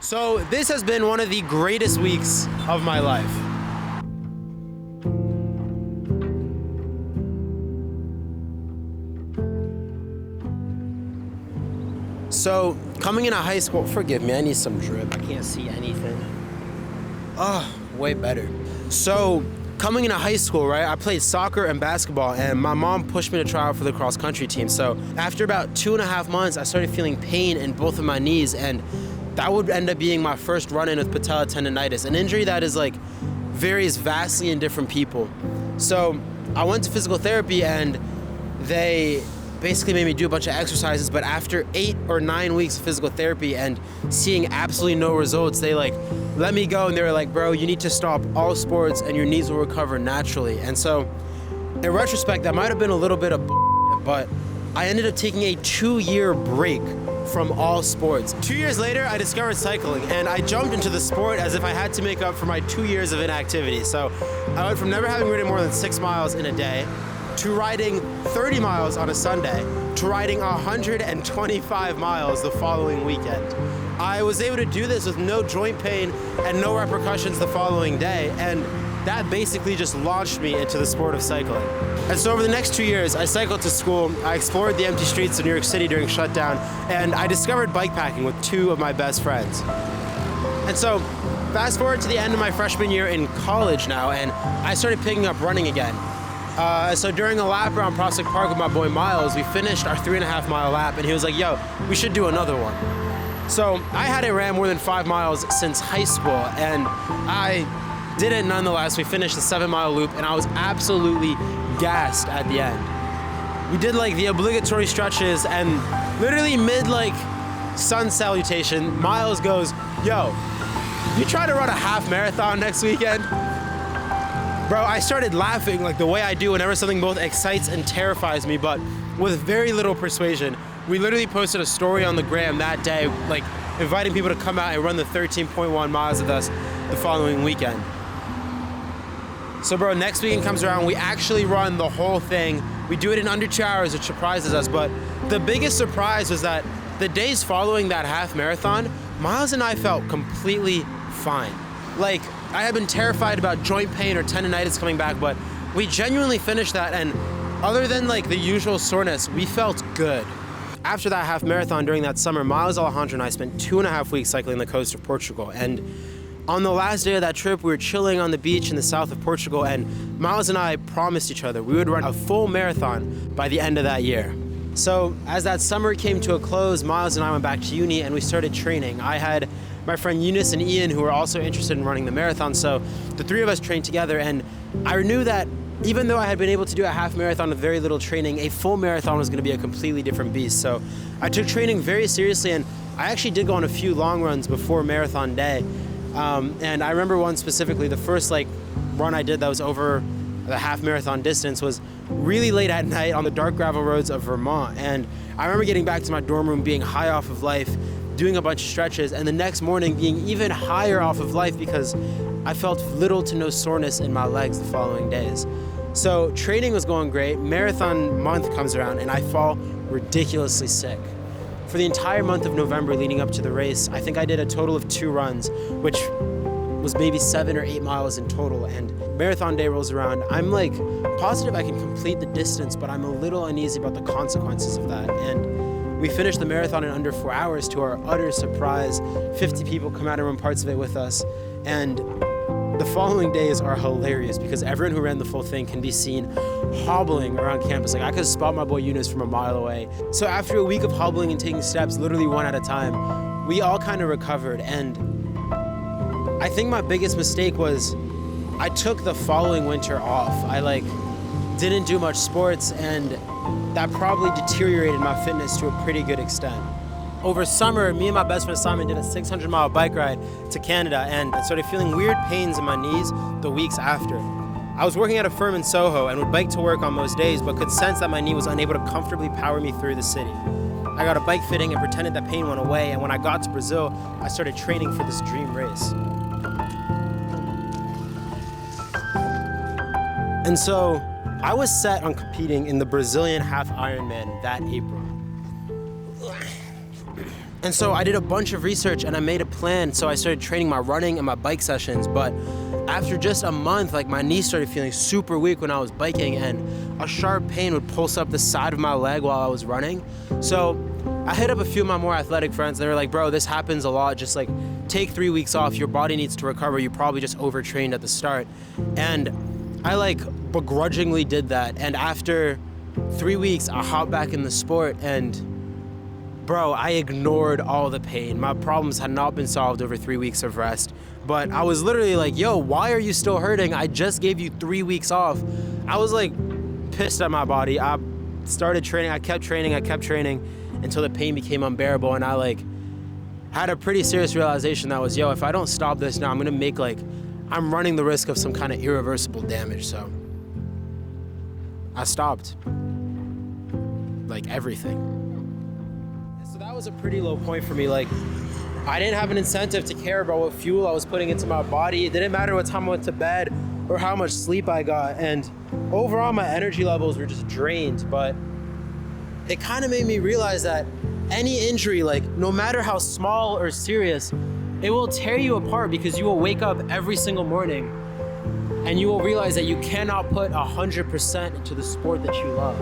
So this has been one of the greatest weeks of my life. So coming into high school, forgive me, I need some drip. I can't see anything. Oh, way better. So coming into high school, right, I played soccer and basketball, and my mom pushed me to try out for the cross country team. So after about 2.5 months, I started feeling pain in both of my knees, and that would end up being my first run-in with patella tendonitis, an injury that is like varies vastly in different people. So I went to physical therapy, and they basically made me do a bunch of exercises, but after 8 or 9 weeks of physical therapy and seeing absolutely no results, they like let me go, and they were like, bro, you need to stop all sports and your knees will recover naturally. And so in retrospect, that might have been a little bit of but I ended up taking a 2-year break from all sports. 2 years later, I discovered cycling, and I jumped into the sport as if I had to make up for my 2 years of inactivity. So I went from never having ridden more than 6 miles in a day to riding 30 miles on a Sunday, to riding 125 miles the following weekend. I was able to do this with no joint pain and no repercussions the following day, and that basically just launched me into the sport of cycling. And so over the next 2 years, I cycled to school, I explored the empty streets of New York City during shutdown, and I discovered bikepacking with 2 of my best friends. And so fast forward to the end of my freshman year in college now, and I started picking up running again. So during a lap around Prospect Park with my boy Miles, we finished our 3.5-mile lap, and he was like, yo, we should do another one. So I hadn't ran more than 5 miles since high school, and I did it nonetheless. We finished the 7-mile loop, and I was absolutely gassed at the end. We did like the obligatory stretches, and literally mid like sun salutation, Miles goes, yo, you try to run a half marathon next weekend? Bro, I started laughing like the way I do whenever something both excites and terrifies me, but with very little persuasion. We literally posted a story on the gram that day, like inviting people to come out and run the 13.1 miles with us the following weekend. So bro, next weekend comes around, we actually run the whole thing. We do it in under 2 hours, which surprises us, but the biggest surprise was that the days following that half marathon, Miles and I felt completely fine. Like, I had been terrified about joint pain or tendonitis coming back, but we genuinely finished that, and other than like the usual soreness, we felt good. After that half marathon during that summer, Miles, Alejandro, and I spent 2.5 weeks cycling the coast of Portugal. And on the last day of that trip, we were chilling on the beach in the south of Portugal, and Miles and I promised each other we would run a full marathon by the end of that year. So as that summer came to a close, Miles and I went back to uni and we started training. I had my friend Eunice and Ian, who were also interested in running the marathon, so the 3 of us trained together, and I knew that even though I had been able to do a half marathon with very little training, a full marathon was going to be a completely different beast. So I took training very seriously, and I actually did go on a few long runs before marathon day. And I remember one specifically, the first like run I did that was over the half marathon distance was really late at night on the dark gravel roads of Vermont. And I remember getting back to my dorm room being high off of life, doing a bunch of stretches, and the next morning being even higher off of life because I felt little to no soreness in my legs the following days. So training was going great. Marathon month comes around and I fall ridiculously sick. For the entire month of November leading up to the race, I think I did a total of 2 runs, which was maybe 7 or 8 miles in total. And marathon day rolls around. I'm like positive I can complete the distance, but I'm a little uneasy about the consequences of that. And we finished the marathon in under 4 hours to our utter surprise. 50 people come out and run parts of it with us. And the following days are hilarious because everyone who ran the full thing can be seen hobbling around campus. Like I could spot my boy Eunice from a mile away. So after a week of hobbling and taking steps, literally one at a time, we all kind of recovered. And I think my biggest mistake was I took the following winter off. I didn't do much sports, and that probably deteriorated my fitness to a pretty good extent. Over summer, me and my best friend Simon did a 600-mile bike ride to Canada, and I started feeling weird pains in my knees the weeks after. I was working at a firm in Soho and would bike to work on most days, but could sense that my knee was unable to comfortably power me through the city. I got a bike fitting and pretended that pain went away, and when I got to Brazil, I started training for this dream race. And so I was set on competing in the Brazilian half Ironman that April. And so I did a bunch of research and I made a plan. So I started training my running and my bike sessions. But after just a month, like my knees started feeling super weak when I was biking, and a sharp pain would pulse up the side of my leg while I was running. So I hit up a few of my more athletic friends. They were like, bro, this happens a lot. Just like take 3 weeks off. Your body needs to recover. You probably just overtrained at the start. And I like begrudgingly did that. And after 3 weeks, I hopped back in the sport, and bro, I ignored all the pain. My problems had not been solved over 3 weeks of rest. But I was literally like, yo, why are you still hurting? I just gave you 3 weeks off. I was like pissed at my body. I started training, I kept training until the pain became unbearable. And I like had a pretty serious realization that was, yo, if I don't stop this now, I'm running the risk of some kind of irreversible damage. So I stopped, like everything. So that was a pretty low point for me. Like, I didn't have an incentive to care about what fuel I was putting into my body. It didn't matter what time I went to bed or how much sleep I got. And overall, my energy levels were just drained. But it kind of made me realize that any injury, like no matter how small or serious, it will tear you apart, because you will wake up every single morning and you will realize that you cannot put 100% into the sport that you love.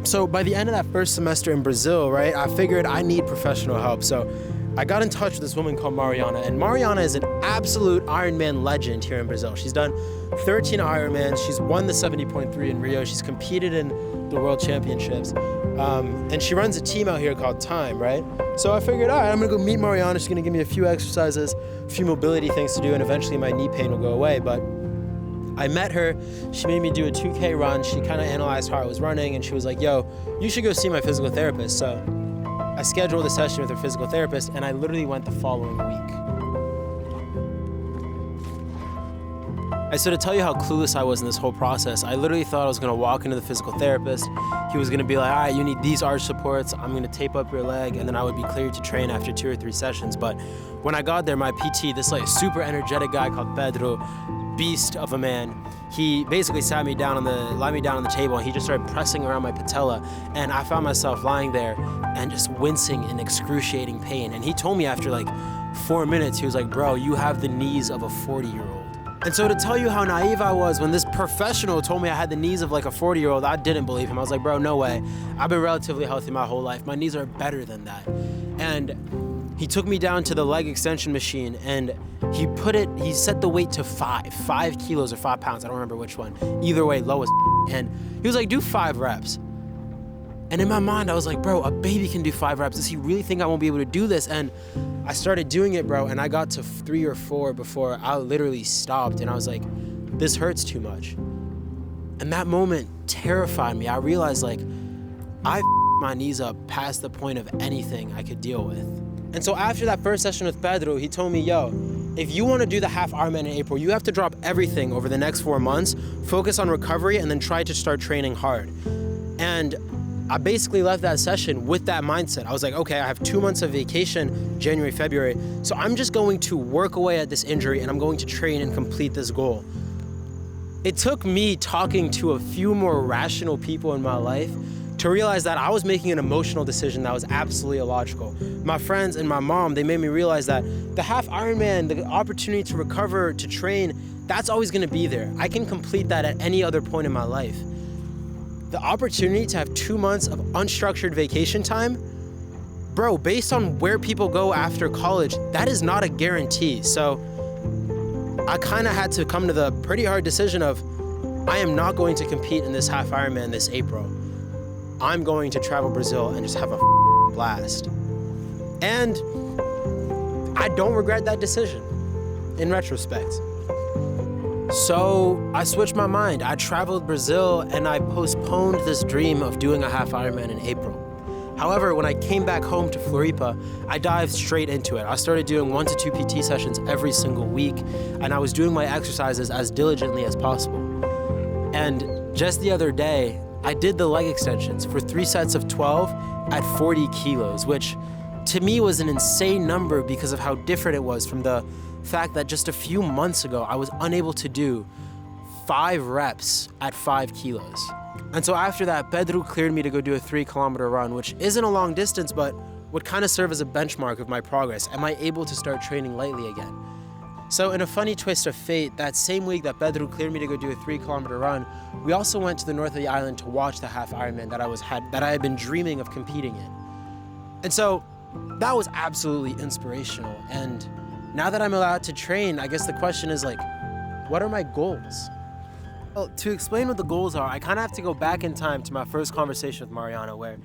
So by the end of that first semester in Brazil, right, I figured I need professional help. So I got in touch with this woman called Mariana, and Mariana is an absolute Ironman legend here in Brazil. She's done 13 Ironmans. She's won the 70.3 in Rio. She's competed in the World Championships. And she runs a team out here called Time, right? So I figured, all right, I'm gonna go meet Mariana. She's gonna give me a few exercises, a few mobility things to do, and eventually my knee pain will go away. But I met her, she made me do a 2K run. She kind of analyzed how I was running, and she was like, yo, you should go see my physical therapist. So I scheduled a session with her physical therapist, and I literally went the following week. So to tell you how clueless I was in this whole process, I literally thought I was gonna walk into the physical therapist. He was gonna be like, all right, you need these arch supports. I'm gonna tape up your leg, and then I would be cleared to train after 2 or 3 sessions. But when I got there, my PT, this like super energetic guy called Pedro, beast of a man, he basically lied me down on the table, and he just started pressing around my patella, and I found myself lying there and just wincing in excruciating pain. And he told me after like 4 minutes, he was like, bro, you have the knees of a 40-year-old. And so to tell you how naive I was, when this professional told me I had the knees of like a 40-year-old, I didn't believe him. I was like, bro, no way. I've been relatively healthy my whole life. My knees are better than that. And he took me down to the leg extension machine, and he set the weight to 5 kilos or 5 pounds. I don't remember which one. Either way, lowest. And he was like, do 5 reps. And in my mind, I was like, bro, a baby can do 5 reps. Does he really think I won't be able to do this? And I started doing it, bro, and I got to 3 or 4 before I literally stopped, and I was like, this hurts too much. And that moment terrified me. I realized, like, I my knees up past the point of anything I could deal with. And so after that first session with Pedro, he told me, yo, if you want to do the half Ironman in April, you have to drop everything over the next 4 months, focus on recovery, and then try to start training hard. And I basically left that session with that mindset. I was like, okay, I have 2 months of vacation, January, February, so I'm just going to work away at this injury, and I'm going to train and complete this goal. It took me talking to a few more rational people in my life to realize that I was making an emotional decision that was absolutely illogical. My friends and my mom, they made me realize that the half Ironman, the opportunity to recover, to train, that's always gonna be there. I can complete that at any other point in my life. The opportunity to have 2 months of unstructured vacation time, bro, based on where people go after college, that is not a guarantee. So I kind of had to come to the pretty hard decision of, I am not going to compete in this half Ironman this April. I'm going to travel Brazil and just have a blast. And I don't regret that decision in retrospect. So I switched my mind. I traveled Brazil, and I postponed this dream of doing a half Ironman in April. However, when I came back home to Floripa, I dived straight into it. I started doing 1 to 2 PT sessions every single week, and I was doing my exercises as diligently as possible. And just the other day, I did the leg extensions for 3 sets of 12 at 40 kilos, which to me was an insane number because of how different it was from the fact that just a few months ago, I was unable to do 5 reps at 5 kilos. And so after that, Pedro cleared me to go do a 3-kilometer run, which isn't a long distance, but would kind of serve as a benchmark of my progress. Am I able to start training lightly again? So in a funny twist of fate, that same week that Pedro cleared me to go do a 3-kilometer run, we also went to the north of the island to watch the half Ironman that I had been dreaming of competing in. And so that was absolutely inspirational. And now that I'm allowed to train, I guess the question is like, what are my goals? Well, to explain what the goals are, I kind of have to go back in time to my first conversation with Mariana, where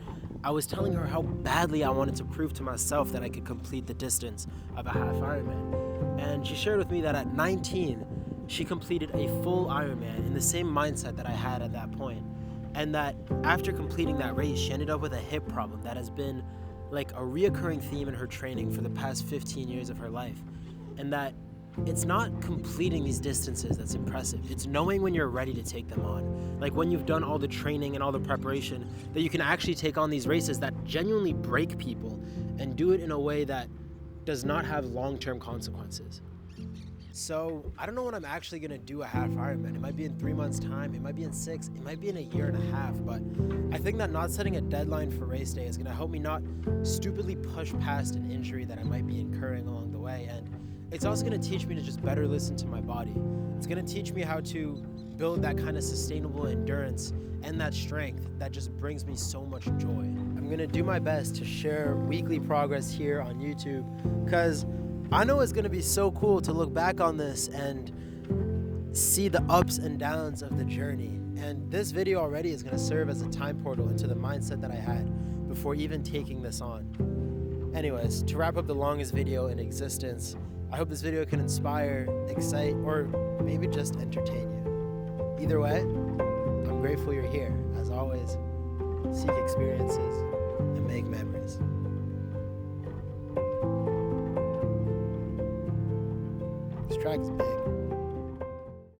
I was telling her how badly I wanted to prove to myself that I could complete the distance of a half Ironman. And she shared with me that at 19, she completed a full Ironman in the same mindset that I had at that point. And that after completing that race, she ended up with a hip problem that has been like a reoccurring theme in her training for the past 15 years of her life. And that it's not completing these distances that's impressive. It's knowing when you're ready to take them on. Like when you've done all the training and all the preparation, that you can actually take on these races that genuinely break people and do it in a way that does not have long-term consequences. So I don't know when I'm actually gonna do a half Ironman. It might be in 3 months' time, it might be in 6, it might be in a year and a half, but I think that not setting a deadline for race day is gonna help me not stupidly push past an injury that I might be incurring along the way. And it's also gonna teach me to just better listen to my body. It's gonna teach me how to build that kind of sustainable endurance and that strength that just brings me so much joy. I'm gonna do my best to share weekly progress here on YouTube, because I know it's gonna be so cool to look back on this and see the ups and downs of the journey. And this video already is gonna serve as a time portal into the mindset that I had before even taking this on. Anyways, to wrap up the longest video in existence, I hope this video can inspire, excite, or maybe just entertain you. Either way, I'm grateful you're here. As always, seek experiences and make memories. This track is big.